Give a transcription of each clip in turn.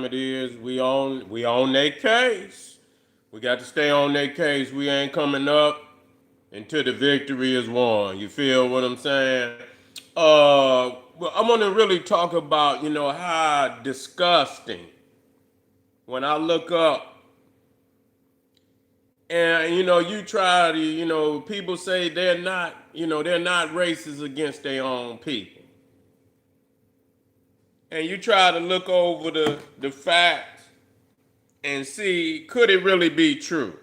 time it is. We on their case. We got to stay on their case. We ain't coming up until the victory is won. You feel what I'm saying? Well, I want to really talk about, how disgusting when I look up and, you try to, people say they're not racist against their own people. And you try to look over the facts and see, could it really be true?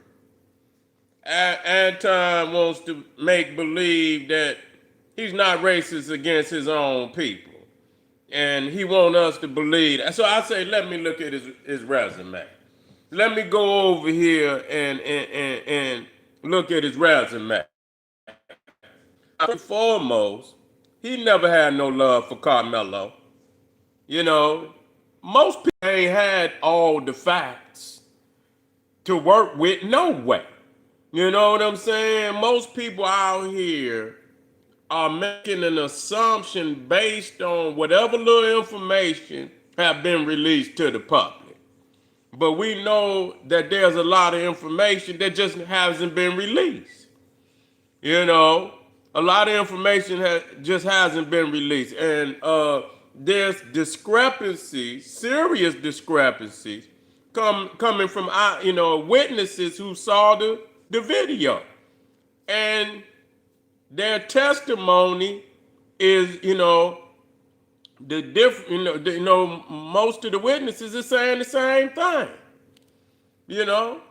Anton wants to make believe that he's not racist against his own people. And he wants us to believe that. So I say, let me look at his resume. Let me go over here and look at his resume. First and foremost, he never had no love for Karmelo. You know, most people ain't had all the facts to work with no way. You know what I'm saying? Most people out here are making an assumption based on whatever little information have been released to the public. But we know that there's a lot of information that just hasn't been released. You know, a lot of information just hasn't been released. And there's discrepancies, serious discrepancies, coming from witnesses who saw the video. And their testimony is, the different, most of the witnesses are saying the same thing.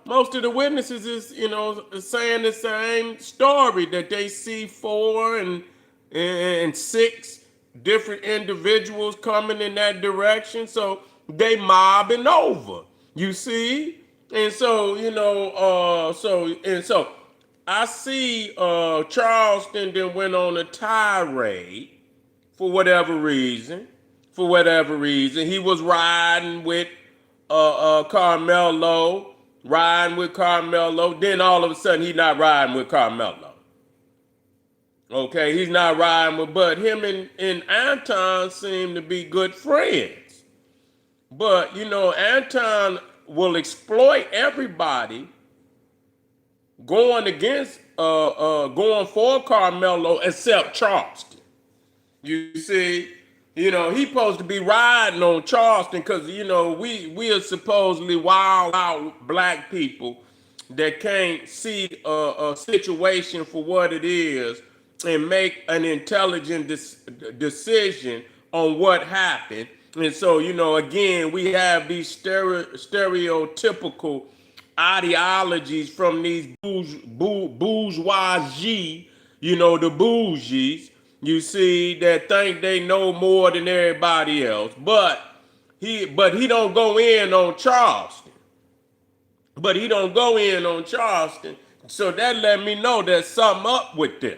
Most of the witnesses is, saying the same story, that they see 4 and 6 different individuals coming in that direction. So they mobbing over, you see? And so, so I see Charleston then went on a tirade for whatever reason. For whatever reason. He was riding with Karmelo, then all of a sudden he's not riding with Karmelo. Okay, he's not riding with, but him and Anton seem to be good friends. But, Anton will exploit everybody going going for Karmelo except Charleston. You see? He's supposed to be riding on Charleston because, we are supposedly wild out black people that can't see a situation for what it is and make an intelligent decision on what happened. And so, again, we have these stereotypical ideologies from these bourgeoisie, the bougies, you see, that think they know more than everybody else. But he don't go in on Charleston. So that let me know there's something up with them.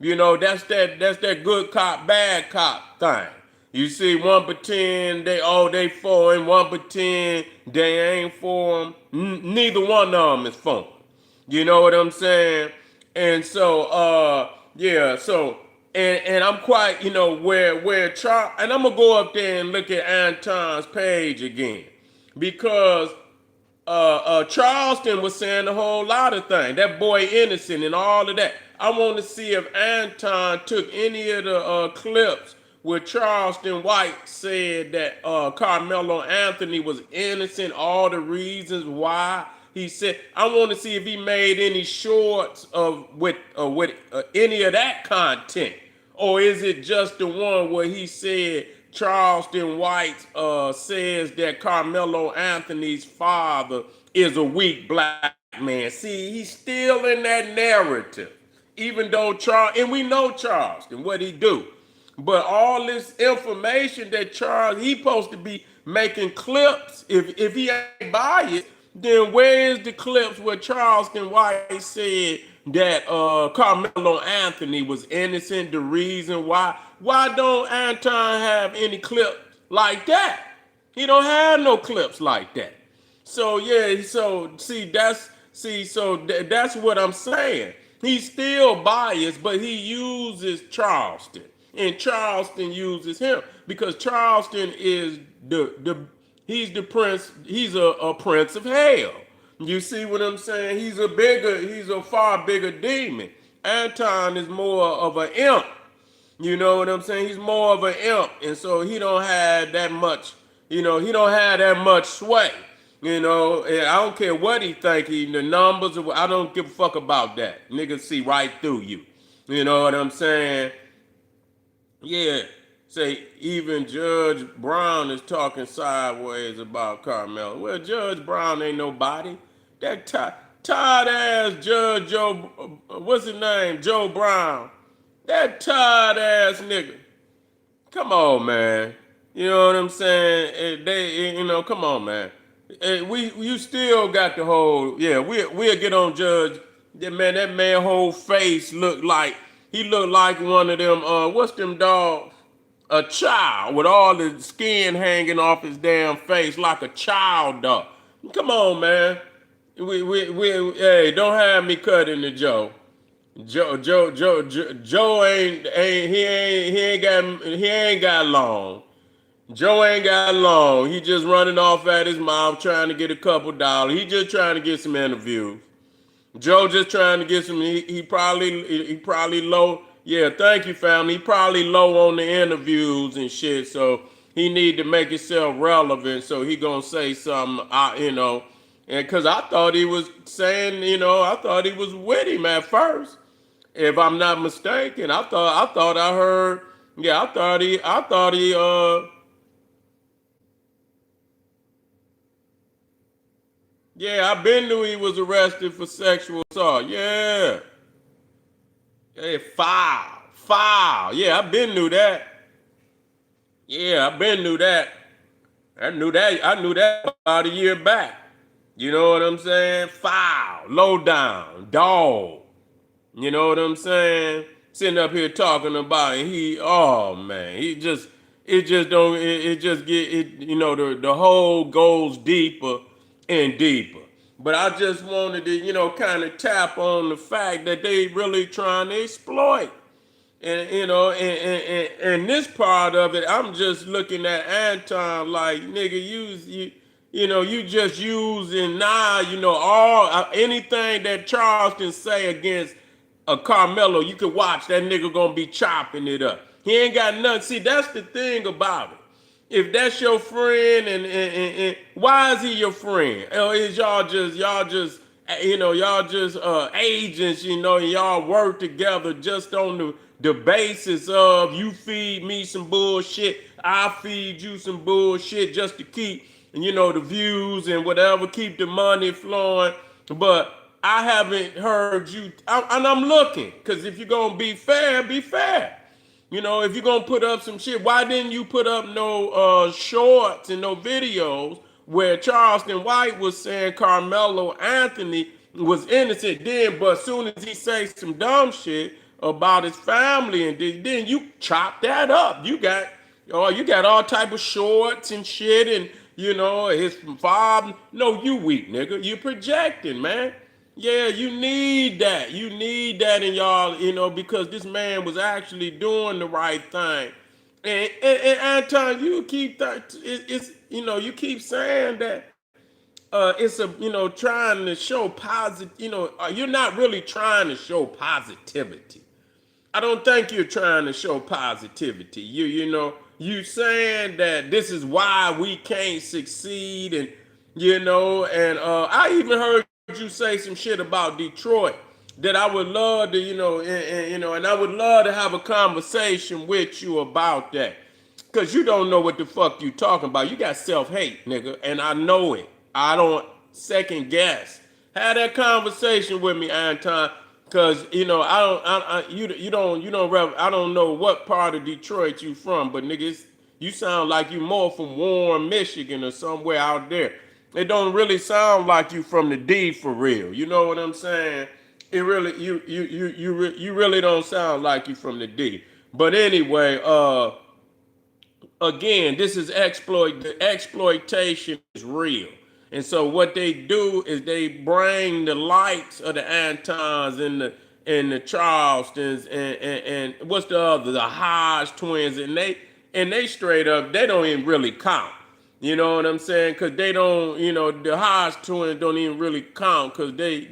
That's that good cop, bad cop thing. You see, one pretend they for him, one pretend they ain't for him. Neither one of them is for him. You know what I'm saying? And so, and I'm quite, where Charles, and I'm gonna go up there and look at Anton's page again, because Charleston was saying a whole lot of things. That boy innocent and all of that. I want to see if Anton took any of the clips where Charleston White said that Karmelo Anthony was innocent, all the reasons why. He said, I want to see if he made any shorts with any of that content. Or is it just the one where he said Charleston White says that Karmelo Anthony's father is a weak black man? See, he's still in that narrative. Even though and we know Charleston, what he do. But all this information that he's supposed to be making clips, if he ain't biased, then where is the clips where Charleston White said that Karmelo Anthony was innocent, the reason why? Why don't Anton have any clips like that? He don't have no clips like that. So that's what I'm saying. He's still biased, but he uses Charleston. And Charleston uses him because Charleston is He's the prince. He's a prince of hell. You see what I'm saying? He's a far bigger demon. Anton is more of an imp. You know what I'm saying? He's more of an imp, and so he don't have that much. He don't have that much sway. And I don't care what he think. The numbers. I don't give a fuck about that. Niggas see right through you. You know what I'm saying? Yeah. Say even Judge Brown is talking sideways about Karmelo. Well, Judge Brown ain't nobody. That tired ass Judge Joe, what's his name? Joe Brown. That tired ass nigga. Come on, man. You know what I'm saying? Come on, man. You still got the whole. Yeah, we'll get on Judge. That man whole face looked like one of them. What's them dogs? A child with all the skin hanging off his damn face like a child dog. Come on, man. Hey, don't have me cutting the Joe. Joe ain't got long. Joe ain't got long. He just running off at his mouth trying to get a couple dollars. He just trying to get some interviews. Joe just trying to get some. He probably low. Yeah, thank you, family. He probably low on the interviews and shit. So he need to make himself relevant. So he gonna say something. And because I thought he was saying, I thought he was with him at first. If I'm not mistaken, I thought I heard. Yeah, I thought he. Yeah, I been knew he was arrested for sexual assault. Yeah. Hey, foul. Yeah, I been knew that. Yeah, I been knew that. I knew that about a year back. You know what I'm saying? Foul, low down, dog. You know what I'm saying? Sitting up here talking about it. Oh man, it just don't, it just get, the hole goes deeper and deeper. But I just wanted to, kind of tap on the fact that they really trying to exploit. And this part of it, I'm just looking at Anton like, nigga, you just using now, all anything that Charleston say against a Karmelo, you can watch that nigga gonna be chopping it up. He ain't got nothing. See, that's the thing about it. If that's your friend, and why is he your friend? Is y'all just agents, and y'all work together just on the basis of you feed me some bullshit, I feed you some bullshit just to keep, the views and whatever, keep the money flowing. But I haven't heard you, and I'm looking, because if you're gonna be fair, be fair. If you're gonna put up some shit, why didn't you put up no shorts and no videos where Charleston White was saying Carmelo Anthony was innocent then, but as soon as he say some dumb shit about his family, and then you chop that up. You got all type of shorts and shit, and his father. No, you weak nigga. You projecting, man. Yeah, you need that. You need that in y'all, because this man was actually doing the right thing. And Anton, you keep you keep saying that it's trying to show positive. You're not really trying to show positivity. I don't think you're trying to show positivity. You saying that this is why we can't succeed, and I even heard you say some shit about Detroit that I would love to, and I would love to have a conversation with you about that. Cause you don't know what the fuck you talking about. You got self-hate, nigga, and I know it. I don't second guess. Have that conversation with me, Anton. Cause I don't know what part of Detroit you from, but niggas, you sound like you more from Warren, Michigan, or somewhere out there. It don't really sound like you from the D for real. You know what I'm saying? It really you really don't sound like you from the D. But anyway, again, this is exploit. The exploitation is real. And so what they do is they bring the likes of the Antons and the Charlestons and what's the other, the Hodge twins, and they straight up, they don't even really count. You know what I'm saying? Because they don't, the Hodge twins don't even really count because they,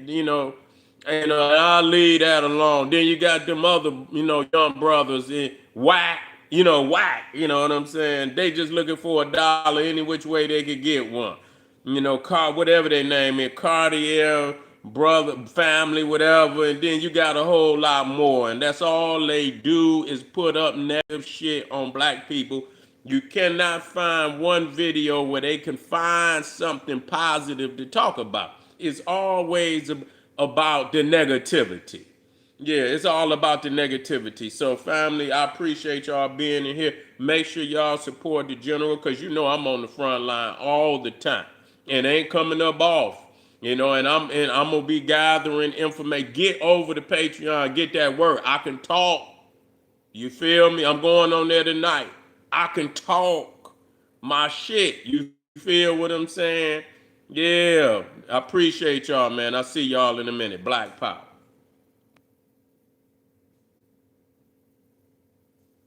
and I'll leave that alone. Then you got them other, young brothers in whack, whack, you know what I'm saying? They just looking for $1 any which way they could get one. Whatever their name is, Cartier, brother, family, whatever, and then you got a whole lot more. And that's all they do is put up negative shit on black people. You cannot find one video where they can find something positive to talk about. It's always about the negativity. Yeah, it's all about the negativity. So, family, I appreciate y'all being in here. Make sure y'all support the general because I'm on the front line all the time and ain't coming up off. And I'm gonna be gathering information. Get over to Patreon, get that work. I can talk. You feel me? I'm going on there tonight. I can talk my shit. You feel what I'm saying? Yeah. I appreciate y'all, man. I'll see y'all in a minute. Black Power.